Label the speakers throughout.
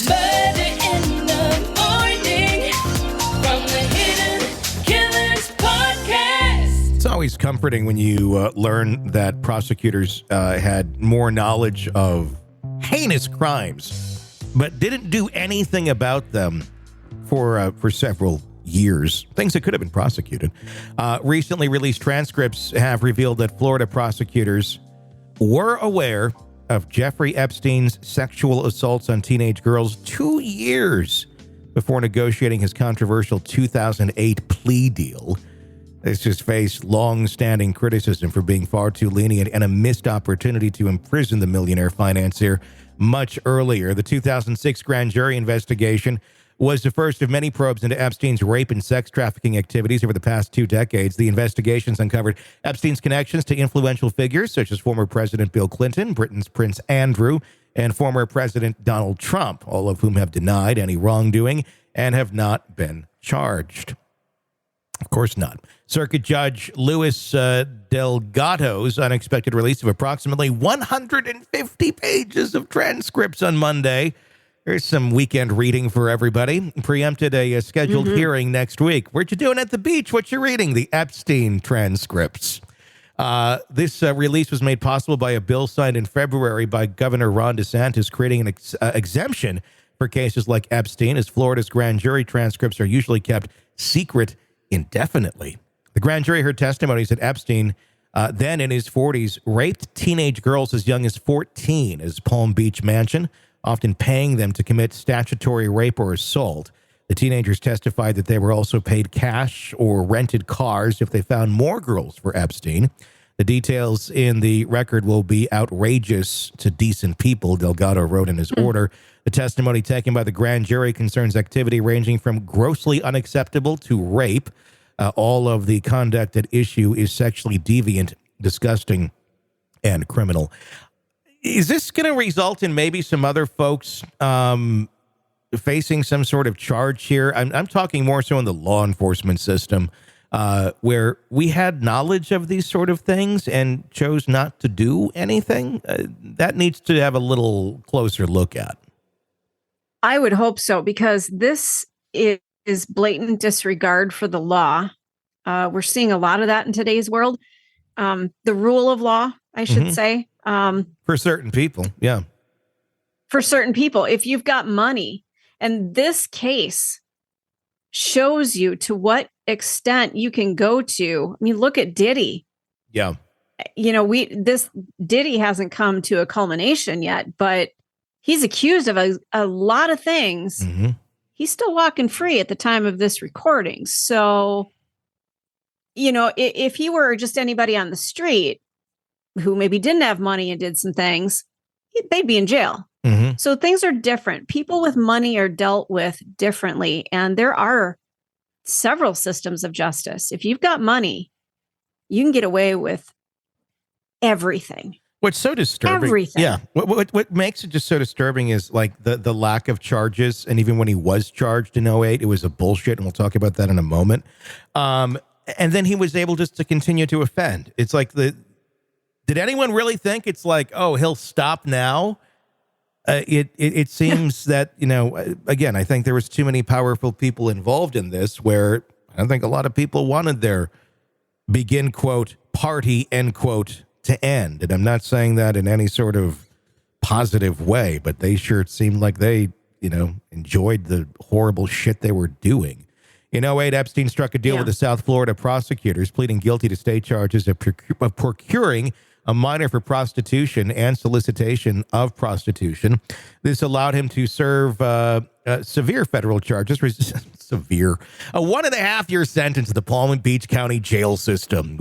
Speaker 1: Murder in the morning from the Hidden Killers podcast.
Speaker 2: It's always comforting when you learn that prosecutors had more knowledge of heinous crimes, but didn't do anything about them for several years. Things that could have been prosecuted. Recently released transcripts have revealed that Florida prosecutors were aware of Jeffrey Epstein's sexual assaults on teenage girls 2 years before negotiating his controversial 2008 plea deal. This just faced long-standing criticism for being far too lenient and a missed opportunity to imprison the millionaire financier much earlier. The 2006 grand jury investigation was the first of many probes into Epstein's rape and sex trafficking activities over the past 2 decades. The investigations uncovered Epstein's connections to influential figures such as former President Bill Clinton, Britain's Prince Andrew, and former President Donald Trump, all of whom have denied any wrongdoing and have not been charged. Of course not. Circuit Judge Luis Delgado's unexpected release of approximately 150 pages of transcripts on Monday. Here's some weekend reading for everybody. Preempted a scheduled hearing next week. What you doing at the beach? What you reading? The Epstein transcripts. This release was made possible by a bill signed in February by Governor Ron DeSantis, creating an exemption for cases like Epstein, as Florida's grand jury transcripts are usually kept secret indefinitely. The grand jury heard testimonies that Epstein, then in his 40s, raped teenage girls as young as 14 at his Palm Beach mansion, often paying them to commit statutory rape or assault. The teenagers testified that they were also paid cash or rented cars if they found more girls for Epstein. The details in the record will be outrageous to decent people, Delgado wrote in his order. The testimony taken by the grand jury concerns activity ranging from grossly unacceptable to rape. All of the conduct at issue is sexually deviant, disgusting, and criminal. Is this going to result in maybe some other folks facing some sort of charge here? I'm talking more so in the law enforcement system, where we had knowledge of these sort of things and chose not to do anything. That needs to have a little closer look at.
Speaker 3: I would hope so, because this is blatant disregard for the law. We're seeing a lot of that in today's world. The rule of law, I should say.
Speaker 2: For certain people, yeah.
Speaker 3: For certain people, if you've got money, and this case shows you to what extent you can go to. I mean, look at Diddy.
Speaker 2: Yeah.
Speaker 3: You know, this Diddy hasn't come to a culmination yet, but he's accused of a lot of things. He's still walking free at the time of this recording. So, you know, if he were just anybody on the street who maybe didn't have money and did some things, they'd be in jail. So things are different. People with money are dealt with differently. And there are several systems of justice. If you've got money, you can get away with everything.
Speaker 2: What's so disturbing?
Speaker 3: Everything.
Speaker 2: Yeah. What makes it just so disturbing is like the lack of charges. And even when he was charged in 2008, it was a bullshit. And we'll talk about that in a moment. And then he was able just to continue to offend. It's like did anyone really think it's like, oh, he'll stop now? It seems that, you know, again, I think there was too many powerful people involved in this, where I think a lot of people wanted their begin quote party end quote to end. And I'm not saying that in any sort of positive way, but they sure seemed like they, you know, enjoyed the horrible shit they were doing. In 2008, Epstein struck a deal with the South Florida prosecutors, pleading guilty to state charges of procuring a minor for prostitution and solicitation of prostitution. This allowed him to serve severe federal charges. Severe. A 1.5-year sentence at the Palm Beach County jail system.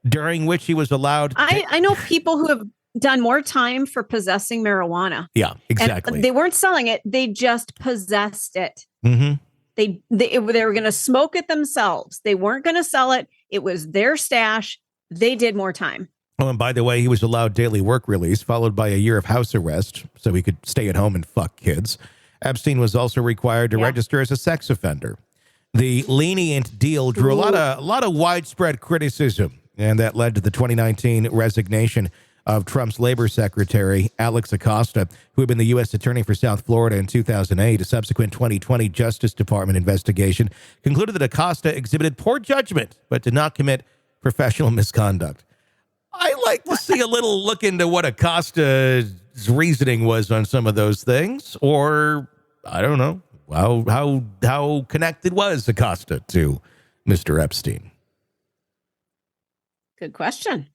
Speaker 2: During which he was allowed.
Speaker 3: I know people who have done more time for possessing marijuana.
Speaker 2: Yeah, exactly.
Speaker 3: And they weren't selling it. They just possessed it. They were going to smoke it themselves. They weren't going to sell it. It was their stash. They did more time.
Speaker 2: Oh, and by the way, he was allowed daily work release, followed by a year of house arrest, so he could stay at home and fuck kids. Epstein was also required to register as a sex offender. The lenient deal drew a lot of widespread criticism, and that led to the 2019 resignation of Trump's labor secretary, Alex Acosta, who had been the U.S. attorney for South Florida in 2008. A subsequent 2020 Justice Department investigation concluded that Acosta exhibited poor judgment, but did not commit professional misconduct. I like to see a little look into what Acosta's reasoning was on some of those things, or I don't know, how connected was Acosta to Mr. Epstein?
Speaker 3: Good question.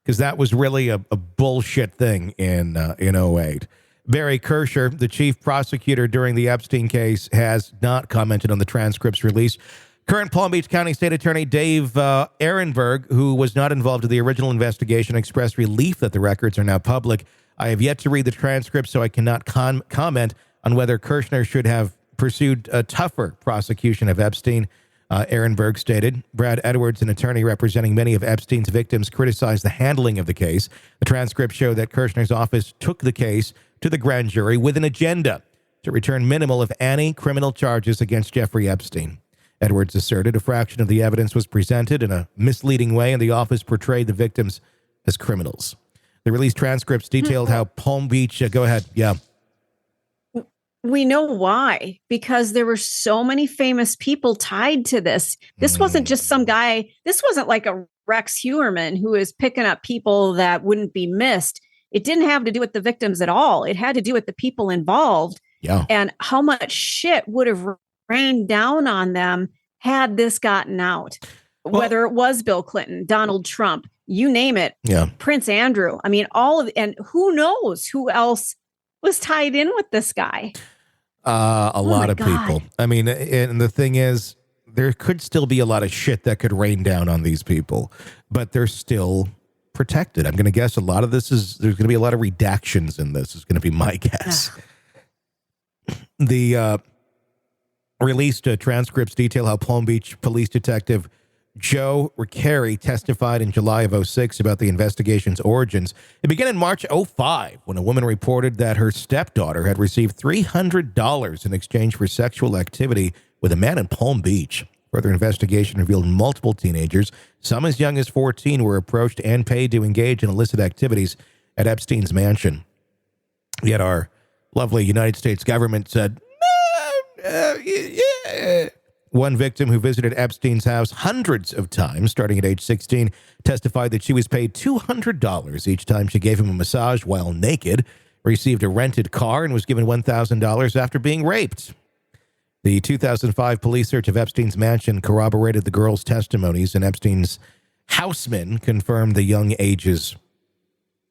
Speaker 2: Because that was really a bullshit thing in 08. Barry Kersher, the chief prosecutor during the Epstein case, has not commented on the transcripts released. Current Palm Beach County State Attorney Dave Ehrenberg, who was not involved in the original investigation, expressed relief that the records are now public. I have yet to read the transcripts, so I cannot comment on whether Kirshner should have pursued a tougher prosecution of Epstein. Ehrenberg stated. Brad Edwards, an attorney representing many of Epstein's victims, criticized the handling of the case. The transcripts show that Kirshner's office took the case to the grand jury with an agenda to return minimal, if any, criminal charges against Jeffrey Epstein. Edwards asserted a fraction of the evidence was presented in a misleading way, and the office portrayed the victims as criminals. The released transcripts detailed how Palm Beach... go ahead. Yeah.
Speaker 3: We know why, because there were so many famous people tied to this. This wasn't just some guy. This wasn't like a Rex Heuermann who is picking up people that wouldn't be missed. It didn't have to do with the victims at all. It had to do with the people involved and how much shit would have rained down on them had this gotten out. Whether it was Bill Clinton, Donald Trump, you name it, Prince Andrew. I mean, and who knows who else was tied in with this guy.
Speaker 2: A lot of people. I mean, and the thing is, there could still be a lot of shit that could rain down on these people, but they're still protected. I'm going to guess a lot of this there's going to be a lot of redactions in this, is going to be my guess. The released transcripts detail how Palm Beach police detective Joe Riccieri testified in July of 06 about the investigation's origins. It began in March 05 when a woman reported that her stepdaughter had received $300 in exchange for sexual activity with a man in Palm Beach. Further investigation revealed multiple teenagers, some as young as 14, were approached and paid to engage in illicit activities at Epstein's mansion. Yet our lovely United States government said, One victim who visited Epstein's house hundreds of times, starting at age 16, testified that she was paid $200 each time she gave him a massage while naked, received a rented car, and was given $1,000 after being raped. The 2005 police search of Epstein's mansion corroborated the girl's testimonies, and Epstein's houseman confirmed the young ages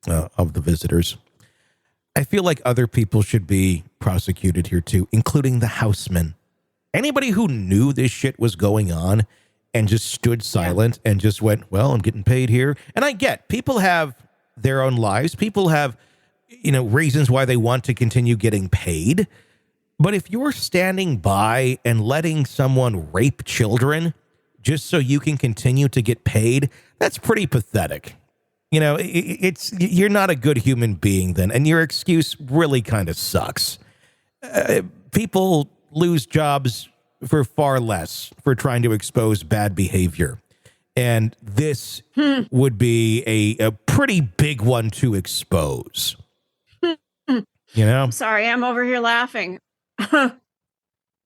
Speaker 2: of the visitors. I feel like other people should be prosecuted here too, including the houseman. Anybody who knew this shit was going on and just stood silent and just went, well, I'm getting paid here. And I get, people have their own lives. People have, reasons why they want to continue getting paid. But if you're standing by and letting someone rape children just so you can continue to get paid, that's pretty pathetic. You're not a good human being then. And your excuse really kind of sucks. People lose jobs for far less for trying to expose bad behavior. And this would be a pretty big one to expose.
Speaker 3: Sorry, I'm over here laughing. Been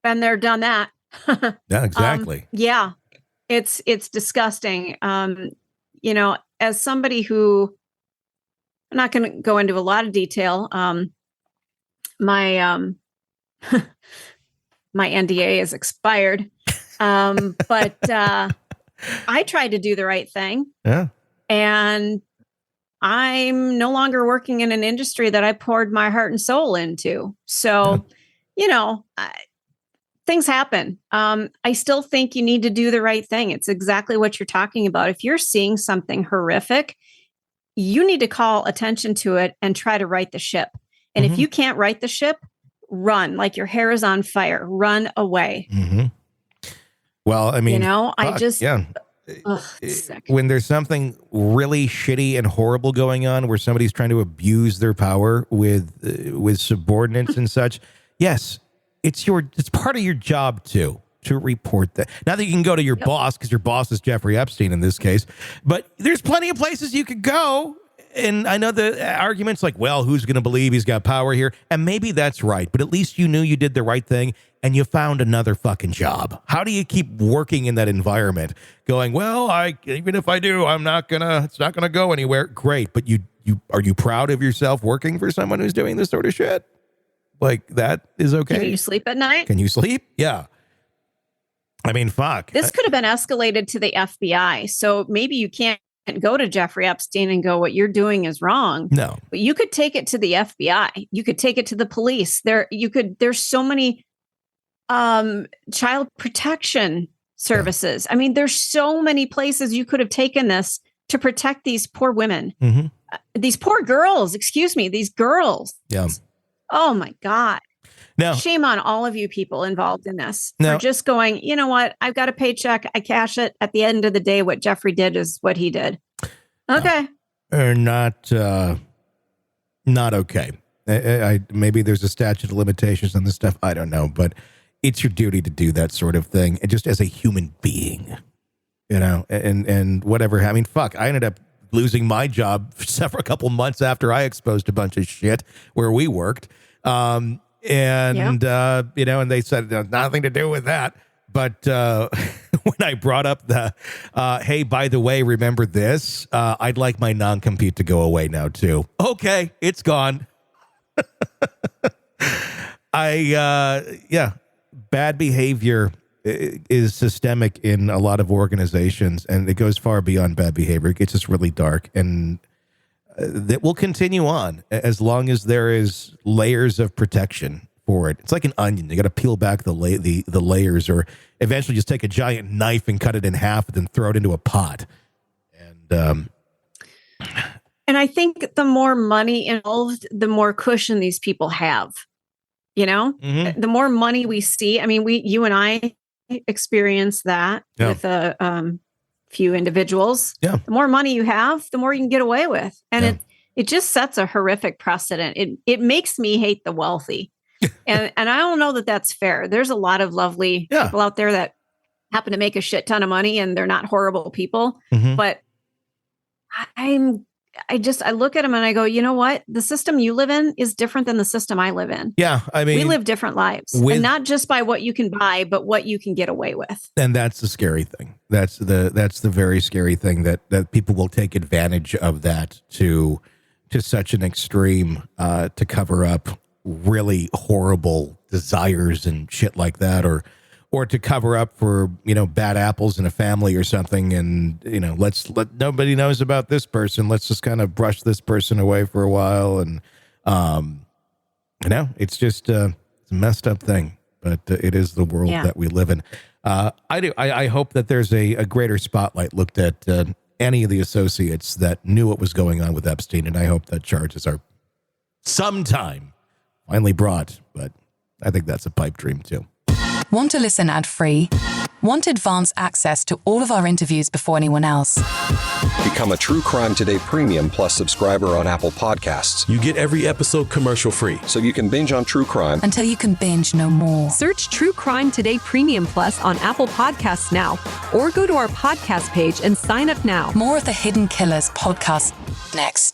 Speaker 3: there, done that.
Speaker 2: Yeah, exactly.
Speaker 3: It's disgusting. As somebody who, I'm not going to go into a lot of detail. My NDA is expired. But I tried to do the right thing.
Speaker 2: Yeah.
Speaker 3: And I'm no longer working in an industry that I poured my heart and soul into. So, things happen. I still think you need to do the right thing. It's exactly what you're talking about. If you're seeing something horrific, you need to call attention to it and try to right the ship. And if you can't right the ship, run like your hair is on fire. Run away.
Speaker 2: Mm-hmm. Well, I mean, when there's something really shitty and horrible going on, where somebody's trying to abuse their power with subordinates and such, yes, it's part of your job to report that. Not that you can go to your boss, because your boss is Jeffrey Epstein in this case, but there's plenty of places you could go And I know the argument's like, well, who's going to believe he's got power here? And maybe that's right, but at least you knew you did the right thing and you found another fucking job. How do you keep working in that environment going, well, even if I do, it's not going to go anywhere. Great. But are you proud of yourself working for someone who's doing this sort of shit? Like, that is okay.
Speaker 3: Can you sleep at night?
Speaker 2: Can you sleep? Yeah. I mean, fuck.
Speaker 3: This could have been escalated to the FBI. So maybe you can't go to Jeffrey Epstein and go, what you're doing is wrong.
Speaker 2: No.
Speaker 3: But you could take it to the FBI. You could take it to the police. There's so many child protection services. I mean, there's so many places you could have taken this to protect these poor women.
Speaker 2: Mm-hmm.
Speaker 3: These poor girls, these girls.
Speaker 2: Yeah.
Speaker 3: Oh my God.
Speaker 2: Now,
Speaker 3: shame on all of you people involved in this
Speaker 2: now,
Speaker 3: for just going, you know what? I've got a paycheck. I cash it. At the end of the day, what Jeffrey did is what he did. Okay.
Speaker 2: Not okay. Maybe there's a statute of limitations on this stuff. I don't know, but it's your duty to do that sort of thing. And just as a human being, and whatever. I mean, fuck, I ended up losing my job for a couple months after I exposed a bunch of shit where we worked. And they said nothing to do with that. But when I brought up hey, by the way, remember this? I'd like my non-compete to go away now, too. Okay, it's gone. Bad behavior is systemic in a lot of organizations, and it goes far beyond bad behavior. It gets just really dark, and that will continue on as long as there is layers of protection for it. It's like an onion. You got to peel back the layers, or eventually just take a giant knife and cut it in half and then throw it into a pot. And
Speaker 3: I think the more money involved, the more cushion these people have.
Speaker 2: Mm-hmm.
Speaker 3: The more money we see. I mean, you and I experienced that with a few individuals.
Speaker 2: Yeah.
Speaker 3: The more money you have, the more you can get away with. And it just sets a horrific precedent. It makes me hate the wealthy. and I don't know that that's fair. There's a lot of lovely people out there that happen to make a shit ton of money and they're not horrible people. Mm-hmm. But I look at them and I go, you know what? The system you live in is different than the system I live in.
Speaker 2: Yeah. I mean,
Speaker 3: we live different lives, and not just by what you can buy, but what you can get away with.
Speaker 2: And that's the scary thing. That's the very scary thing, that people will take advantage of that to such an extreme to cover up really horrible desires and shit like that, or to cover up for, bad apples in a family or something. And, let nobody knows about this person. Let's just kind of brush this person away for a while. And, it's just it's a messed up thing, but it is the world that we live in. I hope that there's a greater spotlight looked at any of the associates that knew what was going on with Epstein. And I hope that charges are sometime finally brought, but I think that's a pipe dream too.
Speaker 4: Want to listen ad-free? Want advanced access to all of our interviews before anyone else?
Speaker 5: Become a True Crime Today Premium Plus subscriber on Apple Podcasts.
Speaker 6: You get every episode commercial-free.
Speaker 5: So you can binge on True Crime
Speaker 4: until you can binge no more.
Speaker 7: Search True Crime Today Premium Plus on Apple Podcasts now, or go to our podcast page and sign up now.
Speaker 4: More of the Hidden Killers podcast next.